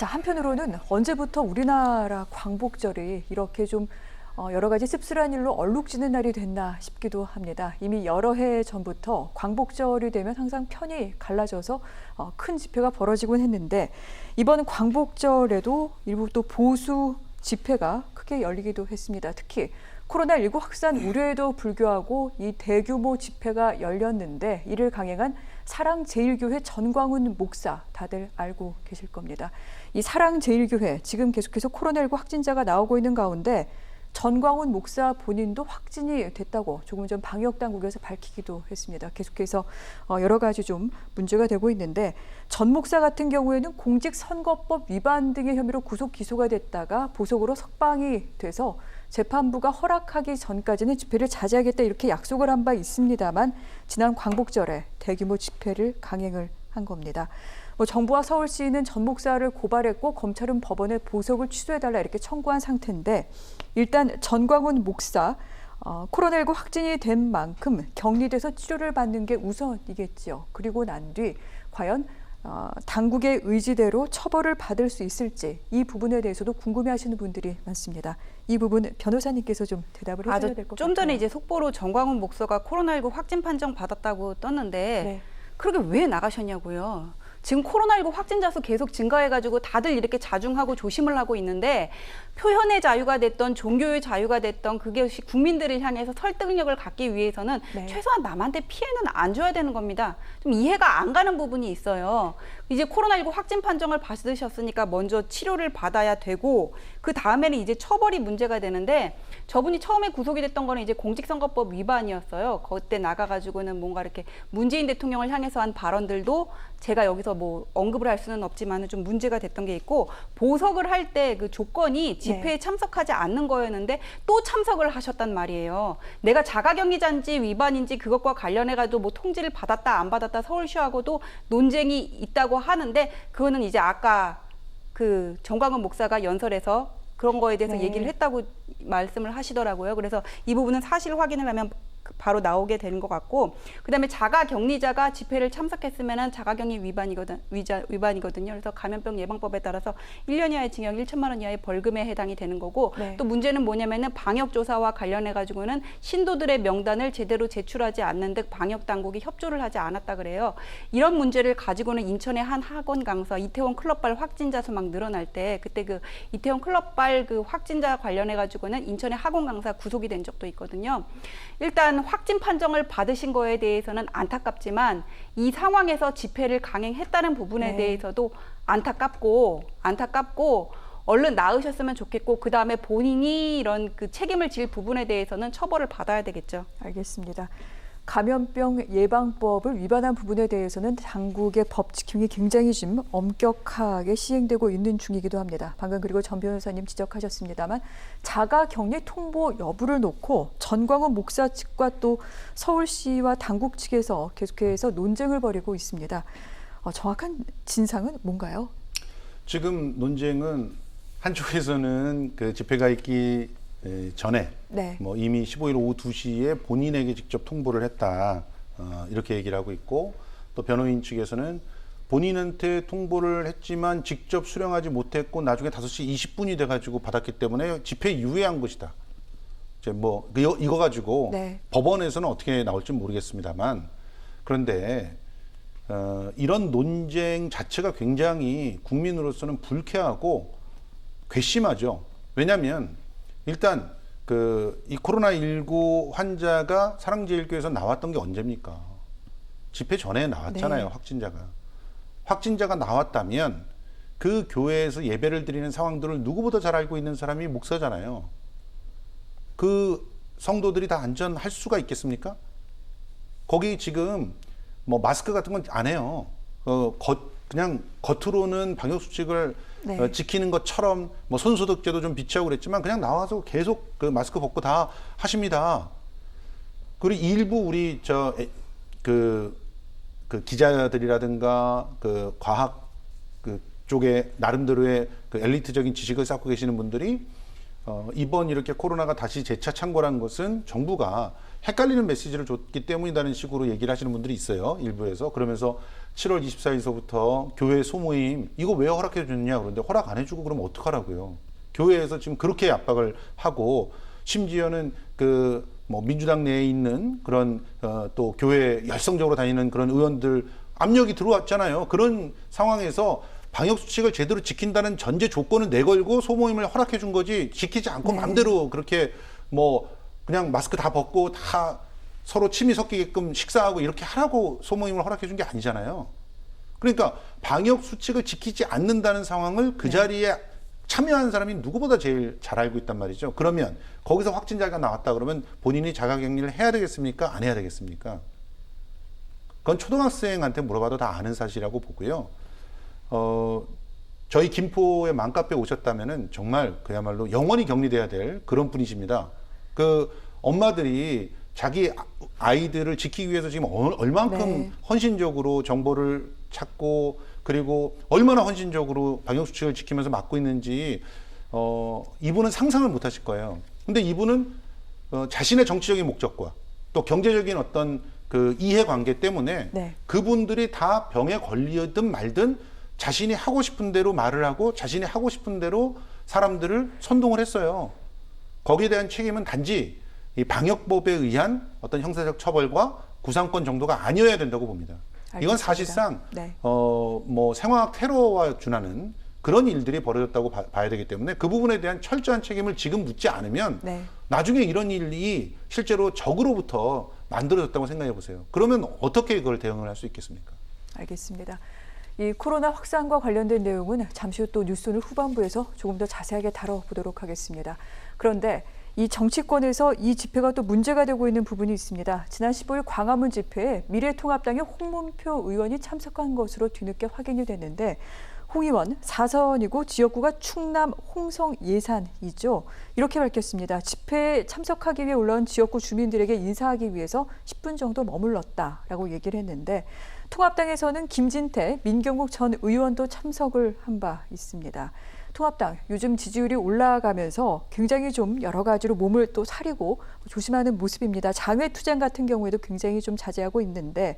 자, 한편으로는 언제부터 우리나라 광복절이 이렇게 좀 여러 가지 씁쓸한 일로 얼룩지는 날이 됐나 싶기도 합니다. 이미 여러 해 전부터 광복절이 되면 항상 편이 갈라져서 큰 집회가 벌어지곤 했는데 이번 광복절에도 일부 또 보수 집회가 크게 열리기도 했습니다. 특히 코로나19 확산 우려에도 불구하고 이 대규모 집회가 열렸는데 이를 강행한 사랑제일교회 전광훈 목사 다들 알고 계실 겁니다. 이 사랑제일교회 지금 계속해서 코로나19 확진자가 나오고 있는 가운데 전광훈 목사 본인도 확진이 됐다고 조금 전 방역당국에서 밝히기도 했습니다. 계속해서 여러 가지 좀 문제가 되고 있는데 전 목사 같은 경우에는 공직선거법 위반 등의 혐의로 구속 기소가 됐다가 보석으로 석방이 돼서 재판부가 허락하기 전까지는 집회를 자제하겠다 이렇게 약속을 한 바 있습니다만 지난 광복절에 대규모 집회를 강행을 한 겁니다. 정부와 서울시는 전 목사를 고발했고 검찰은 법원에 보석을 취소해달라 이렇게 청구한 상태인데 일단 전광훈 목사 코로나19 확진이 된 만큼 격리돼서 치료를 받는 게 우선이겠지요. 그리고 난 뒤 과연 당국의 의지대로 처벌을 받을 수 있을지 이 부분에 대해서도 궁금해하시는 분들이 많습니다. 이 부분 변호사님께서 좀 대답을 해줘야 될 것 같아요. 좀 전에 이제 속보로 전광훈 목사가 코로나19 확진 판정 받았다고 떴는데 네. 그렇게 왜 나가셨냐고요. 지금 코로나19 확진자 수 계속 증가해가지고 다들 이렇게 자중하고 조심을 하고 있는데 표현의 자유가 됐던 종교의 자유가 됐던 그것이 국민들을 향해서 설득력을 갖기 위해서는 네. 최소한 남한테 피해는 안 줘야 되는 겁니다. 좀 이해가 안 가는 부분이 있어요. 이제 코로나19 확진 판정을 받으셨으니까 먼저 치료를 받아야 되고 그 다음에는 이제 처벌이 문제가 되는데 저분이 처음에 구속이 됐던 거는 이제 공직선거법 위반이었어요. 그때 나가가지고는 뭔가 이렇게 문재인 대통령을 향해서 한 발언들도 제가 여기서 뭐 언급을 할 수는 없지만 좀 문제가 됐던 게 있고 보석을 할 때 그 조건이 집회에 참석하지 않는 거였는데 또 참석을 하셨단 말이에요. 내가 자가격리자인지 위반인지 그것과 관련해가지고 뭐 통지를 받았다 안 받았다 서울시하고도 논쟁이 있다고 하는데 그거는 이제 아까 그 전광훈 목사가 연설에서 그런 거에 대해서 얘기를 했다고 말씀을 하시더라고요. 그래서 이 부분은 사실 확인을 하면 바로 나오게 되는 것 같고 그다음에 자가격리자가 집회를 참석했으면 자가격리 위반이거든요. 그래서 감염병 예방법에 따라서 1년 이하의 징역 1천만 원 이하의 벌금에 해당이 되는 거고 또 문제는 뭐냐면은 방역조사와 관련해 가지고는 신도들의 명단을 제대로 제출하지 않는 등 방역당국이 협조를 하지 않았다 그래요. 이런 문제를 가지고는 인천의 한 학원 강사 이태원 클럽발 확진자 수 막 늘어날 때 그때 그 이태원 클럽발 그 확진자 관련해 가지고는 인천의 학원 강사 구속이 된 적도 있거든요. 일단 확진 판정을 받으신 거에 대해서는 안타깝지만 이 상황에서 집회를 강행했다는 부분에 대해서도 안타깝고 얼른 나으셨으면 좋겠고 그 다음에 본인이 이런 그 책임을 질 부분에 대해서는 처벌을 받아야 되겠죠. 알겠습니다. 감염병 예방법을 위반한 부분에 대해서는 당국의 법 지킴이 굉장히 좀 엄격하게 시행되고 있는 중이기도 합니다. 방금 그리고 전 변호사님 지적하셨습니다만 자가격리 통보 여부를 놓고 전광훈 목사 측과 또 서울시와 당국 측에서 계속해서 논쟁을 벌이고 있습니다. 정확한 진상은 뭔가요? 지금 논쟁은 한쪽에서는 그 집회가 있기 전에 뭐 이미 15일 오후 2시에 본인에게 직접 통보를 했다 이렇게 얘기를 하고 있고 또 변호인 측에서는 본인한테 통보를 했지만 직접 수령하지 못했고 나중에 5시 20분이 돼가지고 받았기 때문에 집회에 유예한 것이다. 이제 뭐 이거 가지고 법원에서는 어떻게 나올지 모르겠습니다만 그런데 이런 논쟁 자체가 굉장히 국민으로서는 불쾌하고 괘씸하죠. 왜냐하면 일단 이 코로나19 환자가 사랑제일교회에서 나왔던 게 언제입니까? 집회 전에 나왔잖아요. 확진자가 나왔다면 그 교회에서 예배를 드리는 상황들을 누구보다 잘 알고 있는 사람이 목사잖아요. 그 성도들이 다 안전할 수가 있겠습니까? 거기 지금 뭐 마스크 같은 건 안 해요. 그냥 겉으로는 방역 수칙을 지키는 것처럼 뭐 손소독제도 좀 비치하고 그랬지만 그냥 나와서 계속 그 마스크 벗고 다 하십니다. 그리고 일부 우리 그 기자들이라든가 그 과학 그 쪽에 나름대로의 그 엘리트적인 지식을 쌓고 계시는 분들이 이번 이렇게 코로나가 다시 재차 창궐한 것은 정부가 헷갈리는 메시지를 줬기 때문이라는 식으로 얘기를 하시는 분들이 있어요. 일부에서. 그러면서 7월 24일서부터 교회 소모임 이거 왜 허락해 줬냐 그런데 허락 안 해주고 그러면 어떡하라고요. 교회에서 지금 그렇게 압박을 하고 심지어는 뭐 민주당 내에 있는 그런 또 교회 열성적으로 다니는 그런 의원들 압력이 들어왔잖아요. 그런 상황에서 방역 수칙을 제대로 지킨다는 전제 조건을 내걸고 소모임을 허락해 준 거지 지키지 않고 맘대로 그렇게 뭐 그냥 마스크 다 벗고 다 서로 침이 섞이게끔 식사하고 이렇게 하라고 소모임을 허락해 준 게 아니잖아요. 그러니까 방역 수칙을 지키지 않는다는 상황을 그 자리에 참여한 사람이 누구보다 제일 잘 알고 있단 말이죠. 그러면 거기서 확진자가 나왔다 그러면 본인이 자가격리를 해야 되겠습니까? 안 해야 되겠습니까? 그건 초등학생한테 물어봐도 다 아는 사실이라고 보고요. 저희 김포의 맘카페 오셨다면은 정말 그야말로 영원히 격리돼야 될 그런 분이십니다. 그 엄마들이 자기 아이들을 지키기 위해서 지금 얼만큼 헌신적으로 정보를 찾고 그리고 얼마나 헌신적으로 방역수칙을 지키면서 막고 있는지 이분은 상상을 못 하실 거예요. 근데 이분은 자신의 정치적인 목적과 또 경제적인 어떤 그 이해관계 때문에 그분들이 다 병에 걸리든 말든 자신이 하고 싶은 대로 말을 하고 자신이 하고 싶은 대로 사람들을 선동을 했어요. 거기에 대한 책임은 단지 이 방역법에 의한 어떤 형사적 처벌과 구상권 정도가 아니어야 된다고 봅니다. 알겠습니다. 이건 사실상 뭐 생화학 테러와 준하는 그런 일들이 벌어졌다고 봐야 되기 때문에 그 부분에 대한 철저한 책임을 지금 묻지 않으면 나중에 이런 일이 실제로 적으로부터 만들어졌다고 생각해 보세요. 그러면 어떻게 그걸 대응을 할 수 있겠습니까? 알겠습니다. 이 코로나 확산과 관련된 내용은 잠시 후 또 뉴스오늘 후반부에서 조금 더 자세하게 다뤄보도록 하겠습니다. 그런데 이 정치권에서 이 집회가 또 문제가 되고 있는 부분이 있습니다. 지난 15일 광화문 집회에 미래통합당의 홍문표 의원이 참석한 것으로 뒤늦게 확인이 됐는데 홍 의원 4선이고 지역구가 충남 홍성 예산이죠. 이렇게 밝혔습니다. 집회에 참석하기 위해 올라온 지역구 주민들에게 인사하기 위해서 10분 정도 머물렀다라고 얘기를 했는데 통합당에서는 김진태, 민경욱 전 의원도 참석을 한 바 있습니다. 통합당 요즘 지지율이 올라가면서 굉장히 좀 여러 가지로 몸을 또 사리고 조심하는 모습입니다. 장외투쟁 같은 경우에도 굉장히 좀 자제하고 있는데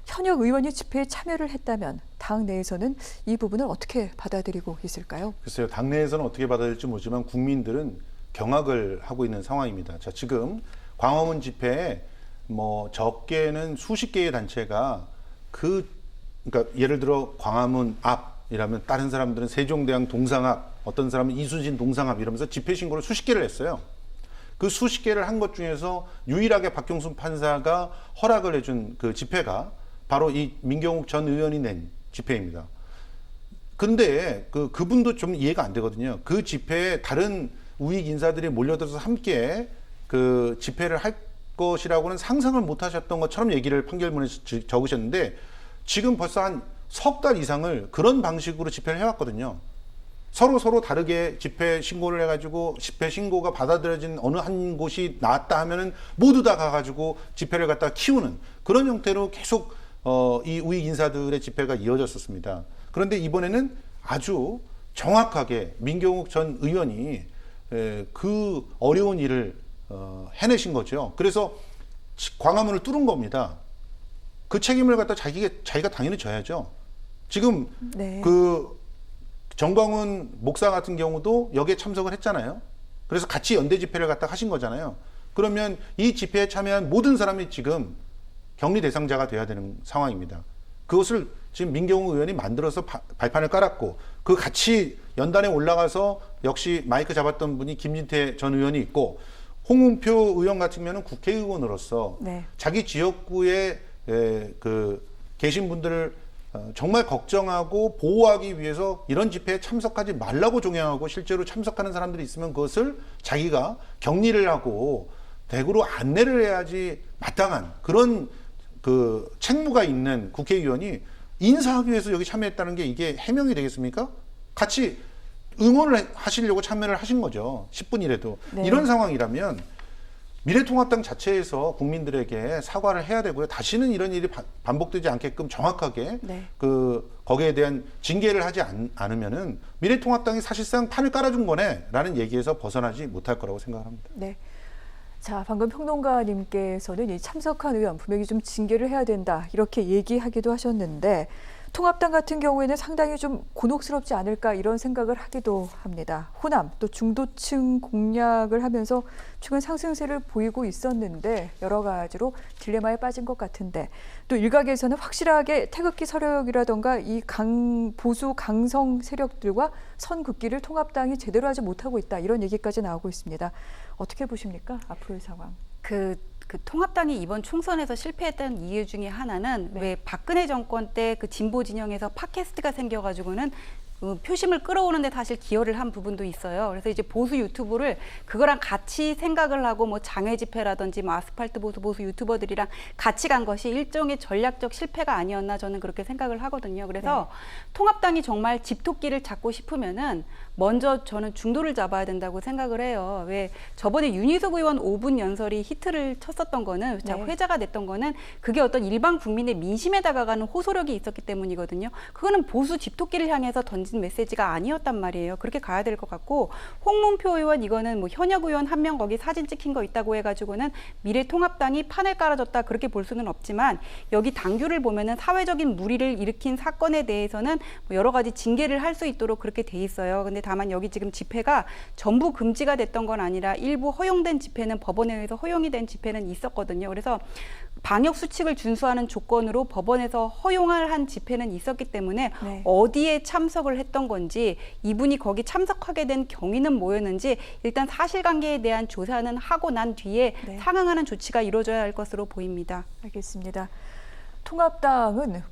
현역 의원이 집회에 참여를 했다면 당 내에서는 이 부분을 어떻게 받아들이고 있을까요? 글쎄요. 당 내에서는 어떻게 받아들일지 모르지만 국민들은 경악을 하고 있는 상황입니다. 자, 지금 광화문 집회에 뭐 적게는 수십 개의 단체가 그러니까 예를 들어 광화문 앞이라면 다른 사람들은 세종대왕 동상 앞, 어떤 사람은 이순신 동상 앞 이러면서 집회 신고를 수십 개를 했어요. 그 수십 개를 한 것 중에서 유일하게 박경순 판사가 허락을 해준 그 집회가 바로 이 민경욱 전 의원이 낸 집회입니다. 그런데 그분도 좀 이해가 안 되거든요. 그 집회에 다른 우익 인사들이 몰려들어서 함께 그 집회를 할 것이라고는 상상을 못 하셨던 것처럼 얘기를 판결문에 적으셨는데 지금 벌써 한 석 달 이상을 그런 방식으로 집회를 해왔거든요. 서로 다르게 집회 신고를 해가지고 집회 신고가 받아들여진 어느 한 곳이 나왔다 하면은 모두 다 가가지고 집회를 갖다 키우는 그런 형태로 계속 이 우익 인사들의 집회가 이어졌었습니다. 그런데 이번에는 아주 정확하게 민경욱 전 의원이 그 어려운 일을 해내신 거죠. 그래서 광화문을 뚫은 겁니다. 그 책임을 갖다 자기가 당연히 져야죠. 지금 그 정광훈 목사 같은 경우도 여기에 참석을 했잖아요. 그래서 같이 연대 집회를 갖다 하신 거잖아요. 그러면 이 집회에 참여한 모든 사람이 지금 격리 대상자가 돼야 되는 상황입니다. 그것을 지금 민경욱 의원이 만들어서 발판을 깔았고 그 같이 연단에 올라가서 역시 마이크 잡았던 분이 김진태 전 의원이 있고 홍문표 의원 같은 경우는 국회의원으로서 자기 지역구에 계신 분들을 정말 걱정하고 보호하기 위해서 이런 집회에 참석하지 말라고 종양하고 실제로 참석하는 사람들이 있으면 그것을 자기가 격리를 하고 대구로 안내를 해야지 마땅한 그런 그 책무가 있는 국회의원이 인사하기 위해서 여기 참여했다는 게 이게 해명이 되겠습니까? 같이 응원을 하시려고 참여를 하신 거죠. 10분이라도. 이런 상황이라면 미래통합당 자체에서 국민들에게 사과를 해야 되고요. 다시는 이런 일이 반복되지 않게끔 정확하게 네. 거기에 대한 징계를 하지 않으면은 미래통합당이 사실상 판을 깔아준 거네라는 얘기에서 벗어나지 못할 거라고 생각합니다. 네. 자, 방금 평론가님께서는 이 참석한 의원 분명히 좀 징계를 해야 된다 이렇게 얘기하기도 하셨는데 통합당 같은 경우에는 상당히 좀 곤혹스럽지 않을까 이런 생각을 하기도 합니다. 호남 또 중도층 공략을 하면서 최근 상승세를 보이고 있었는데 여러 가지로 딜레마에 빠진 것 같은데 또 일각에서는 확실하게 태극기 서력이라던가 이 보수 강성 세력들과 선 긋기를 통합당이 제대로 하지 못하고 있다 이런 얘기까지 나오고 있습니다. 어떻게 보십니까? 앞으로의 상황. 그 통합당이 이번 총선에서 실패했던 이유 중에 하나는 네. 왜 박근혜 정권 때 그 진보 진영에서 팟캐스트가 생겨가지고는 표심을 끌어오는데 사실 기여를 한 부분도 있어요. 그래서 이제 보수 유튜브를 그거랑 같이 생각을 하고 뭐 장외 집회라든지 뭐 아스팔트 보수 유튜버들이랑 같이 간 것이 일종의 전략적 실패가 아니었나 저는 그렇게 생각을 하거든요. 그래서 통합당이 정말 집토끼를 잡고 싶으면은 먼저 저는 중도를 잡아야 된다고 생각을 해요. 왜 저번에 윤희숙 의원 5분 연설이 히트를 쳤었던 거는 회자가 됐던 거는 그게 어떤 일반 국민의 민심에 다가가는 호소력이 있었기 때문이거든요. 그거는 보수 집토끼를 향해서 던진 메시지가 아니었단 말이에요. 그렇게 가야 될 것 같고 홍문표 의원 이거는 뭐 현역 의원 한 명 거기 사진 찍힌 거 있다고 해가지고는 미래통합당이 판을 깔아줬다 그렇게 볼 수는 없지만 여기 당규를 보면은 사회적인 물의를 일으킨 사건에 대해서는 뭐 여러 가지 징계를 할 수 있도록 그렇게 돼 있어요. 근데 다만 여기 지금 집회가 전부 금지가 됐던 건 아니라 일부 허용된 집회는 법원에 의해서 허용이 된 집회는 있었거든요. 그래서 방역 수칙을 준수하는 조건으로 법원에서 허용을 한 집회는 있었기 때문에 어디에 참석을 했던 건지 이분이 거기 참석하게 된 경위는 뭐였는지 일단 사실관계에 대한 조사는 하고 난 뒤에 상응하는 조치가 이루어져야 할 것으로 보입니다. 알겠습니다. 통합당은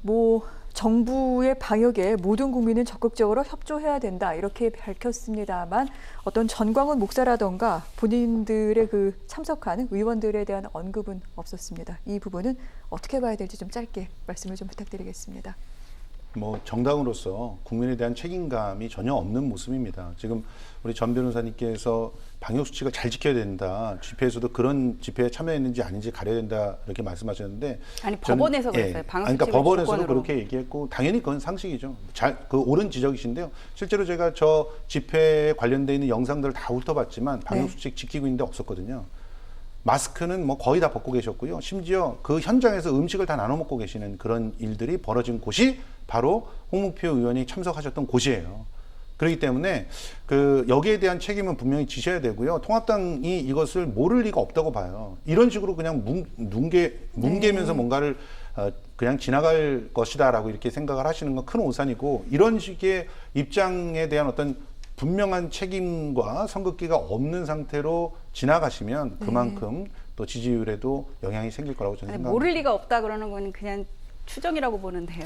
정부의 방역에 모든 국민은 적극적으로 협조해야 된다 이렇게 밝혔습니다만 어떤 전광훈 목사라던가 본인들의 그 참석한 의원들에 대한 언급은 없었습니다. 이 부분은 어떻게 봐야 될지 좀 짧게 말씀을 좀 부탁드리겠습니다. 정당으로서 국민에 대한 책임감이 전혀 없는 모습입니다. 지금 우리 전 변호사님께서 방역 수칙을 잘 지켜야 된다. 집회에서도 그런 집회에 참여했는지 아닌지 가려야 된다 이렇게 말씀하셨는데 아니 법원에서 그랬어요. 방역 수칙을 그러니까 법원에서도 조건으로. 그렇게 얘기했고 당연히 그건 상식이죠. 옳은 지적이신데요. 실제로 제가 저 집회에 관련돼 있는 영상들을 다 훑어봤지만 방역 수칙 지키고 있는데 없었거든요. 마스크는 거의 다 벗고 계셨고요. 심지어 그 현장에서 음식을 다 나눠 먹고 계시는 그런 일들이 벌어진 곳이 바로 홍문표 의원이 참석하셨던 곳이에요. 그렇기 때문에 여기에 대한 책임은 분명히 지셔야 되고요. 통합당이 이것을 모를 리가 없다고 봐요. 이런 식으로 그냥 뭉개면서 뭔가를 그냥 지나갈 것이다라고 이렇게 생각을 하시는 건 큰 오산이고 이런 식의 입장에 대한 어떤 분명한 책임과 선긋기가 없는 상태로 지나가시면 그만큼 또 지지율에도 영향이 생길 거라고 저는 생각합니다. 모를 리가 없다 그러는 건 그냥 추정이라고 보는데요.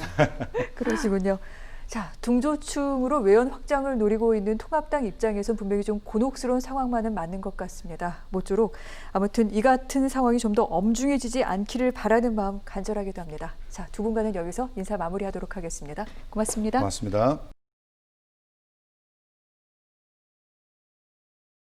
그러시군요. 자, 중도층으로 외연 확장을 노리고 있는 통합당 입장에서 분명히 좀 곤혹스러운 상황만은 맞는 것 같습니다. 모쪼록 아무튼 이 같은 상황이 좀 더 엄중해지지 않기를 바라는 마음 간절하기도 합니다. 자, 두 분과는 여기서 인사 마무리하도록 하겠습니다. 고맙습니다. 고맙습니다.